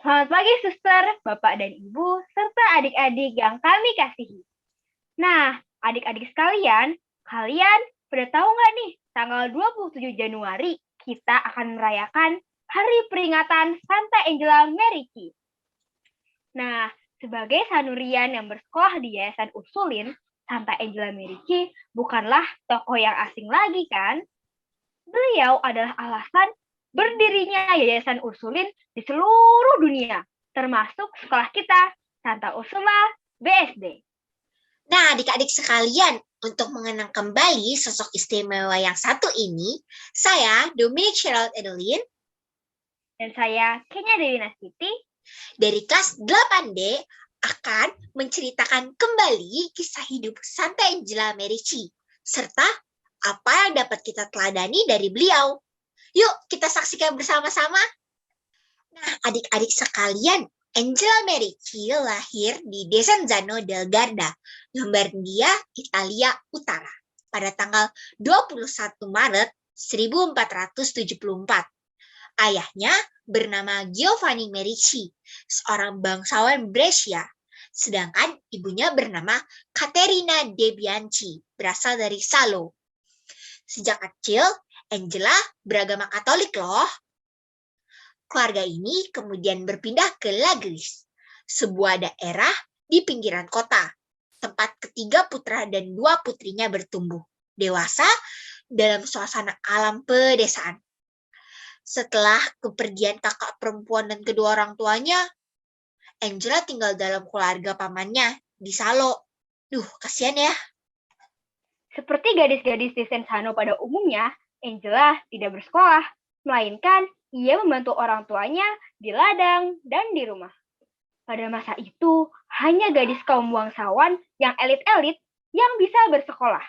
Selamat pagi, suster, bapak dan ibu, serta adik-adik yang kami kasihi. Nah, adik-adik sekalian, kalian pada tahu nggak nih, tanggal 27 Januari kita akan merayakan Hari Peringatan Santa Angela Merici. Nah, sebagai sanurian yang bersekolah di Yayasan Ursulin, Santa Angela Merici bukanlah tokoh yang asing lagi kan? Beliau adalah alasan berdirinya Yayasan Ursulin di seluruh dunia, termasuk sekolah kita, Santa Ursula BSD. Nah, adik-adik sekalian, untuk mengenang kembali sosok istimewa yang satu ini, saya, Dominic Sherald Edelin, Dan saya, Kenya Dewi Nastiti, dari kelas 8D, akan menceritakan kembali kisah hidup Santa Angela Merici, serta apa yang dapat kita teladani dari beliau. Yuk, kita saksikan bersama-sama. Nah, adik-adik sekalian, Angela Merici lahir di Desenzano del Garda, Lombardia, Italia Utara, pada tanggal 21 Maret 1474. Ayahnya bernama Giovanni Merici, seorang bangsawan Brescia, sedangkan ibunya bernama Caterina de Bianchi, berasal dari Salo. Sejak kecil, Angela beragama Katolik loh. Keluarga ini kemudian berpindah ke Lagris, sebuah daerah di pinggiran kota, tempat ketiga putra dan dua putrinya bertumbuh dewasa dalam suasana alam pedesaan. Setelah kepergian kakak perempuan dan kedua orang tuanya, Angela tinggal dalam keluarga pamannya di Salo. Duh, kasihan ya. seperti gadis-gadis di Sensano pada umumnya, Angela tidak bersekolah, melainkan ia membantu orang tuanya di ladang dan di rumah. Pada masa itu, hanya gadis kaum bangsawan yang elit-elit yang bisa bersekolah.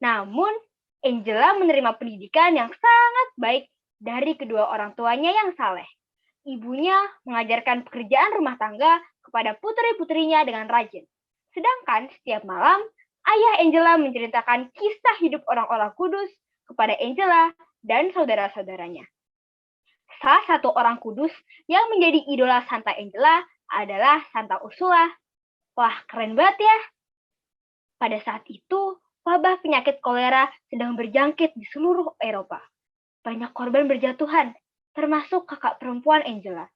Namun, Angela menerima pendidikan yang sangat baik dari kedua orang tuanya yang saleh. Ibunya mengajarkan pekerjaan rumah tangga kepada putri-putrinya dengan rajin. Sedangkan setiap malam, ayah Angela menceritakan kisah hidup orang-orang kudus kepada Angela dan saudara-saudaranya. Salah satu orang kudus yang menjadi idola Santa Angela adalah Santa Ursula. Wah, keren banget ya. Pada saat itu, wabah penyakit kolera sedang berjangkit di seluruh Eropa. Banyak korban berjatuhan, termasuk kakak perempuan Angela.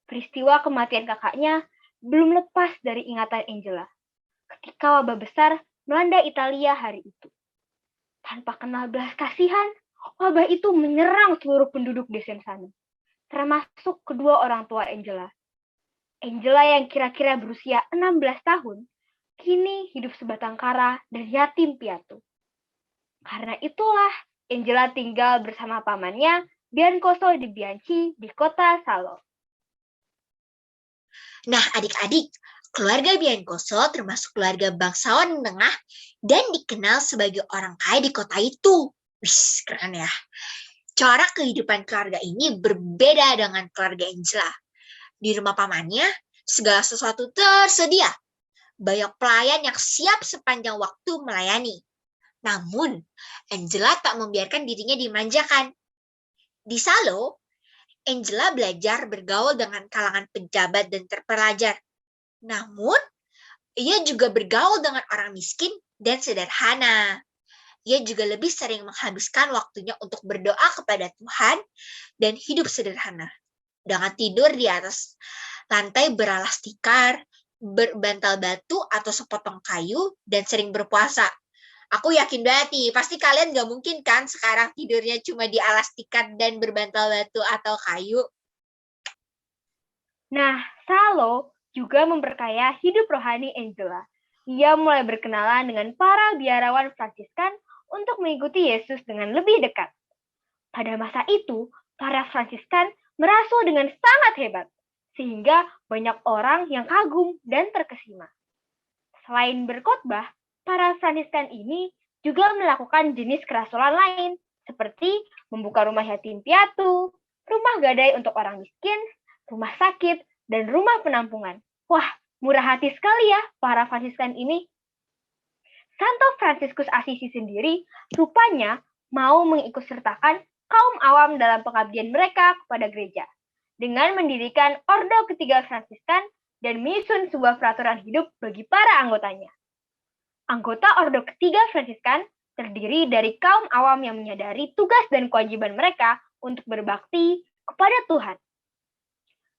Peristiwa kematian kakaknya belum lepas dari ingatan Angela ketika wabah besar melanda Italia hari itu. Tanpa kenal belas kasihan, wabah itu menyerang seluruh penduduk Desenzano, termasuk kedua orang tua Angela. Angela yang kira-kira berusia 16 tahun, kini hidup sebatang kara dan yatim piatu. Karena itulah, Angela tinggal bersama pamannya, Biancoso di Bianchi, di kota Salo. Nah, adik-adik, keluarga Biancoso termasuk keluarga bangsawan menengah dan dikenal sebagai orang kaya di kota itu. Wih, keren ya. Cara kehidupan keluarga ini berbeda dengan keluarga Angela. Di rumah pamannya, segala sesuatu tersedia. Banyak pelayan yang siap sepanjang waktu melayani. Namun, Angela tak membiarkan dirinya dimanjakan. Di Salo, Angela belajar bergaul dengan kalangan pejabat dan terpelajar. Namun, ia juga bergaul dengan orang miskin dan sederhana. Ia juga lebih sering menghabiskan waktunya untuk berdoa kepada Tuhan dan hidup sederhana. Dengan tidur di atas lantai beralas tikar, berbantal batu atau sepotong kayu, dan sering berpuasa. Aku yakin banget nih, pasti kalian gak mungkin kan sekarang tidurnya cuma di alas tikar dan berbantal batu atau kayu. Nah, Salo juga memperkaya hidup rohani Angela. Ia mulai berkenalan dengan para biarawan Fransiskan untuk mengikuti Yesus dengan lebih dekat. Pada masa itu, para Fransiskan merasul dengan sangat hebat, sehingga banyak orang yang kagum dan terkesima. Selain berkhotbah, para Fransiskan ini juga melakukan jenis kerasulan lain, seperti membuka rumah yatim piatu, rumah gadai untuk orang miskin, rumah sakit, dan rumah penampungan. Wah, murah hati sekali ya para Fransiskan ini. Santo Fransiskus Asisi sendiri rupanya mau mengikutsertakan kaum awam dalam pengabdian mereka kepada gereja. dengan mendirikan Ordo Ketiga Fransiskan dan menyusun sebuah peraturan hidup bagi para anggotanya. Anggota Ordo Ketiga Fransiskan terdiri dari kaum awam yang menyadari tugas dan kewajiban mereka untuk berbakti kepada Tuhan.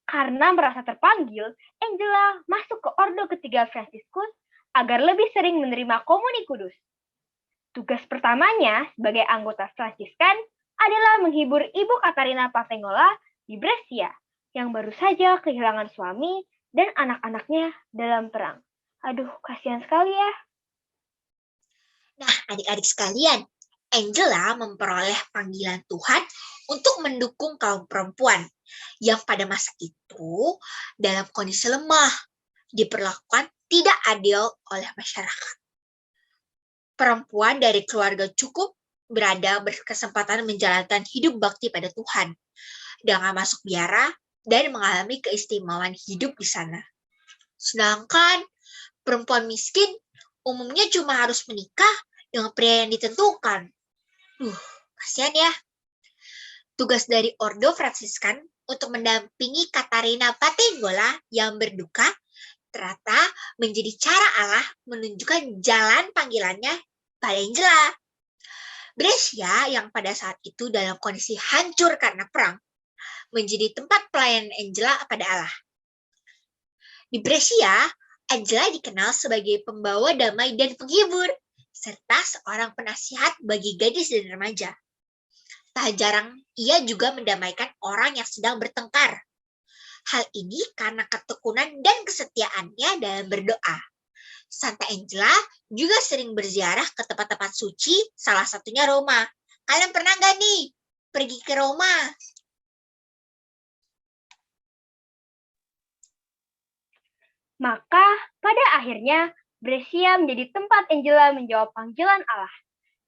Karena merasa terpanggil, Angela masuk ke Ordo Ketiga Fransiskus agar lebih sering menerima komuni kudus. Tugas pertamanya sebagai anggota Fransiskan adalah menghibur Ibu Katarina Pavengola di Brescia yang baru saja kehilangan suami dan anak-anaknya dalam perang. Aduh, kasihan sekali ya. Nah, adik-adik sekalian, Angela memperoleh panggilan Tuhan untuk mendukung kaum perempuan yang pada masa itu dalam kondisi lemah, diperlakukan tidak adil oleh masyarakat. Perempuan dari keluarga cukup berada berkesempatan menjalankan hidup bakti pada Tuhan dengan masuk biara dan mengalami keistimewaan hidup di sana. Sedangkan perempuan miskin umumnya cuma harus menikah dengan pria yang ditentukan. Kasihan ya. Tugas dari Ordo Fransiskan untuk mendampingi Katarina Patengola yang berduka ternyata menjadi cara Allah menunjukkan jalan panggilannya pada Angela. Brescia yang pada saat itu dalam kondisi hancur karena perang, menjadi tempat pelayanan Angela pada Allah. Di Brescia, Angela dikenal sebagai pembawa damai dan penghibur, serta seorang penasihat bagi gadis dan remaja. Tak jarang ia juga mendamaikan orang yang sedang bertengkar. Hal ini karena ketekunan dan kesetiaannya dalam berdoa. Santa Angela juga sering berziarah ke tempat-tempat suci, salah satunya Roma. Kalian pernah nggak nih pergi ke Roma? Maka pada akhirnya Brescia menjadi tempat Angela menjawab panggilan Allah.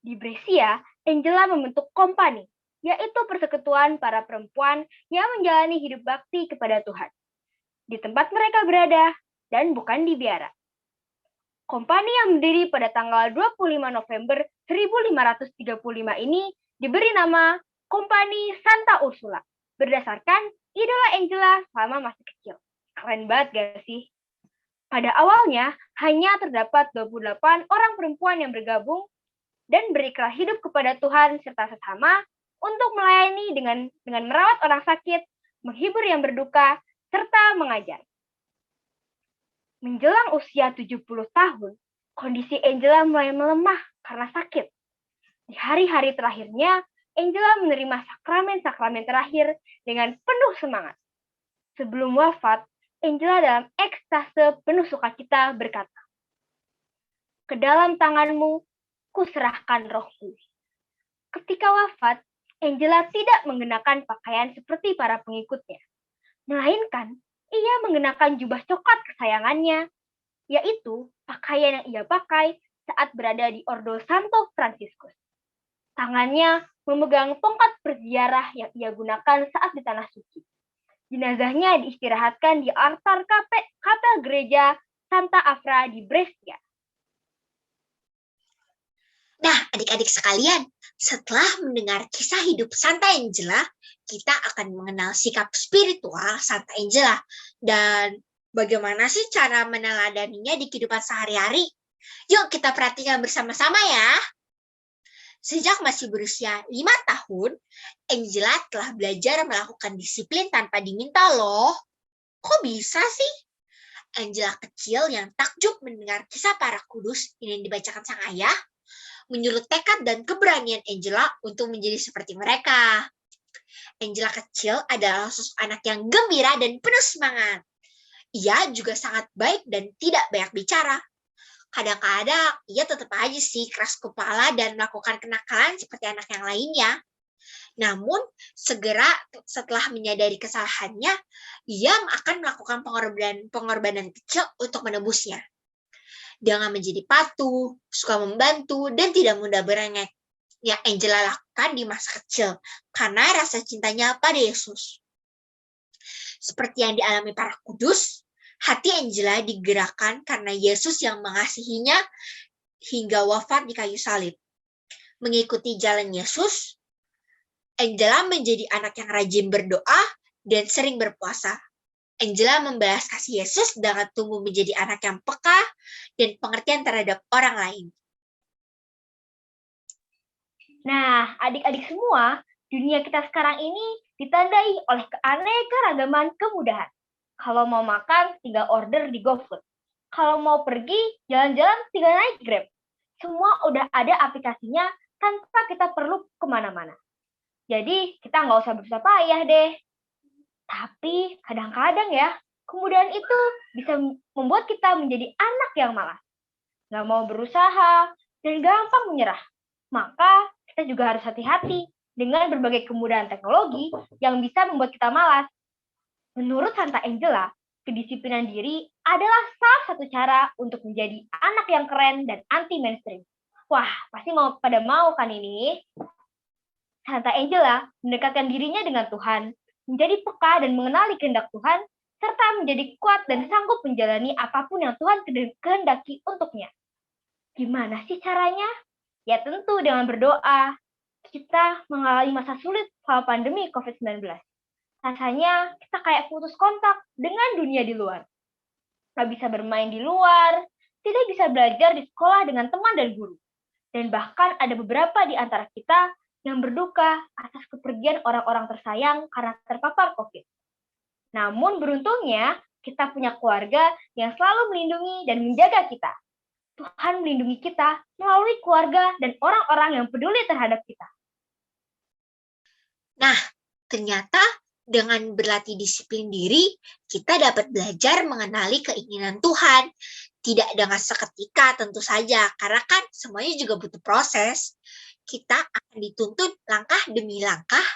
Di Brescia, Angela membentuk kompani, yaitu persekutuan para perempuan yang menjalani hidup bakti kepada Tuhan. Di tempat mereka berada dan bukan di biara. Kompani yang berdiri pada tanggal 25 November 1535 ini diberi nama Kompani Santa Ursula, berdasarkan idola Angela selama masih kecil. Keren banget gak sih? Pada awalnya, hanya terdapat 28 orang perempuan yang bergabung dan berikrar hidup kepada Tuhan serta sesama untuk melayani dengan merawat orang sakit, menghibur yang berduka, serta mengajar. Menjelang usia 70 tahun, kondisi Angela mulai melemah karena sakit. Di hari-hari terakhirnya, Angela menerima sakramen-sakramen terakhir dengan penuh semangat. Sebelum wafat, Angela dalam ekstase penuh sukacita berkata, "Ke dalam tanganmu, kuserahkan rohku." Ketika wafat, Angela tidak mengenakan pakaian seperti para pengikutnya, melainkan ia mengenakan jubah coklat kesayangannya, yaitu pakaian yang ia pakai saat berada di Ordo Santo Fransiskus. Tangannya memegang tongkat berziarah yang ia gunakan saat di Tanah Suci. Jenazahnya diistirahatkan di altar kapel gereja Santa Afra di Brescia. Nah, adik-adik sekalian, setelah mendengar kisah hidup Santa Angela, kita akan mengenal sikap spiritual Santa Angela. Dan bagaimana sih cara meneladaninya di kehidupan sehari-hari? Yuk kita perhatikan bersama-sama ya. Sejak masih berusia 5 tahun, Angela telah belajar melakukan disiplin tanpa diminta loh. Kok bisa sih? Angela kecil yang takjub mendengar kisah para kudus yang dibacakan sang ayah, menyulut tekad dan keberanian Angela untuk menjadi seperti mereka. Angela kecil adalah sosok anak yang gembira dan penuh semangat. Ia juga sangat baik dan tidak banyak bicara. Kadang-kadang ia tetap aja sih keras kepala dan melakukan kenakalan seperti anak yang lainnya. Namun, segera setelah menyadari kesalahannya, ia akan melakukan pengorbanan kecil untuk menebusnya. Dengan menjadi patuh, suka membantu, dan tidak mudah berengek. Yang Angela lakukan di masa kecil, karena rasa cintanya pada Yesus. Seperti yang dialami para kudus, hati Angela digerakkan karena Yesus yang mengasihinya hingga wafat di kayu salib. Mengikuti jalan Yesus, Angela menjadi anak yang rajin berdoa dan sering berpuasa. Angela membalas kasih Yesus dengan tumbuh menjadi anak yang peka dan pengertian terhadap orang lain. Nah, adik-adik semua, dunia kita sekarang ini ditandai oleh keanekaragaman kemudahan. Kalau mau makan, tinggal order di GoFood. Kalau mau pergi, jalan-jalan, tinggal naik Grab. Semua udah ada aplikasinya tanpa kita perlu kemana-mana. Jadi, kita nggak usah bersusah payah deh. Tapi, kadang-kadang ya, kemudahan itu bisa membuat kita menjadi anak yang malas. Nggak mau berusaha, dan gampang menyerah. Maka, kita juga harus hati-hati dengan berbagai kemudahan teknologi yang bisa membuat kita malas. Menurut Santa Angela, kedisiplinan diri adalah salah satu cara untuk menjadi anak yang keren dan anti-mainstream. Wah, pasti pada mau kan ini? Santa Angela mendekatkan dirinya dengan Tuhan, menjadi peka dan mengenali kehendak Tuhan, serta menjadi kuat dan sanggup menjalani apapun yang Tuhan kehendaki untuknya. Gimana sih caranya? Ya tentu dengan berdoa. Kita mengalami masa sulit selama pandemi COVID-19. Rasanya kita kayak putus kontak dengan dunia di luar. Nggak bisa bermain di luar, tidak bisa belajar di sekolah dengan teman dan guru. Dan bahkan ada beberapa di antara kita yang berduka atas kepergian orang-orang tersayang karena terpapar COVID. Namun beruntungnya, kita punya keluarga yang selalu melindungi dan menjaga kita. Tuhan melindungi kita melalui keluarga dan orang-orang yang peduli terhadap kita. Nah, ternyata dengan berlatih disiplin diri, kita dapat belajar mengenali keinginan Tuhan. Tidak dengan seketika tentu saja, karena kan semuanya juga butuh proses. Kita akan dituntut langkah demi langkah.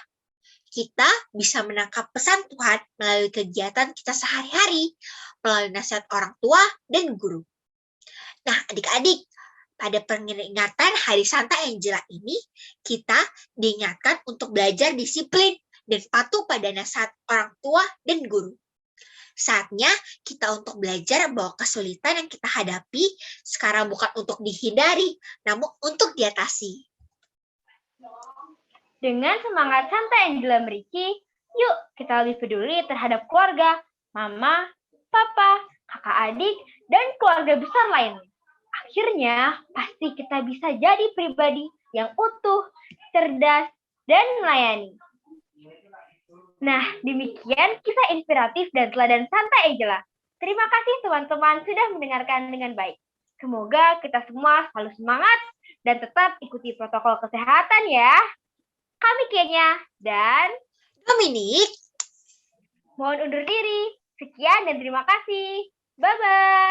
Kita bisa menangkap pesan Tuhan melalui kegiatan kita sehari-hari, melalui nasihat orang tua dan guru. Nah, adik-adik, pada peringatan Hari Santa Angela ini, kita diingatkan untuk belajar disiplin dan patuh pada nasihat orang tua dan guru. Saatnya kita untuk belajar bahwa kesulitan yang kita hadapi sekarang bukan untuk dihindari, namun untuk diatasi. Dengan semangat Santa Angela Merici, yuk kita lebih peduli terhadap keluarga, mama, papa, kakak adik, dan keluarga besar lainnya. Akhirnya, pasti kita bisa jadi pribadi yang utuh, cerdas, dan melayani. Nah, demikian kisah inspiratif dan teladan Santa Angela. Terima kasih teman-teman sudah mendengarkan dengan baik. Semoga kita semua selalu semangat dan tetap ikuti protokol kesehatan ya. Kami Kenya dan Dominic, mohon undur diri. Sekian dan terima kasih. Bye-bye.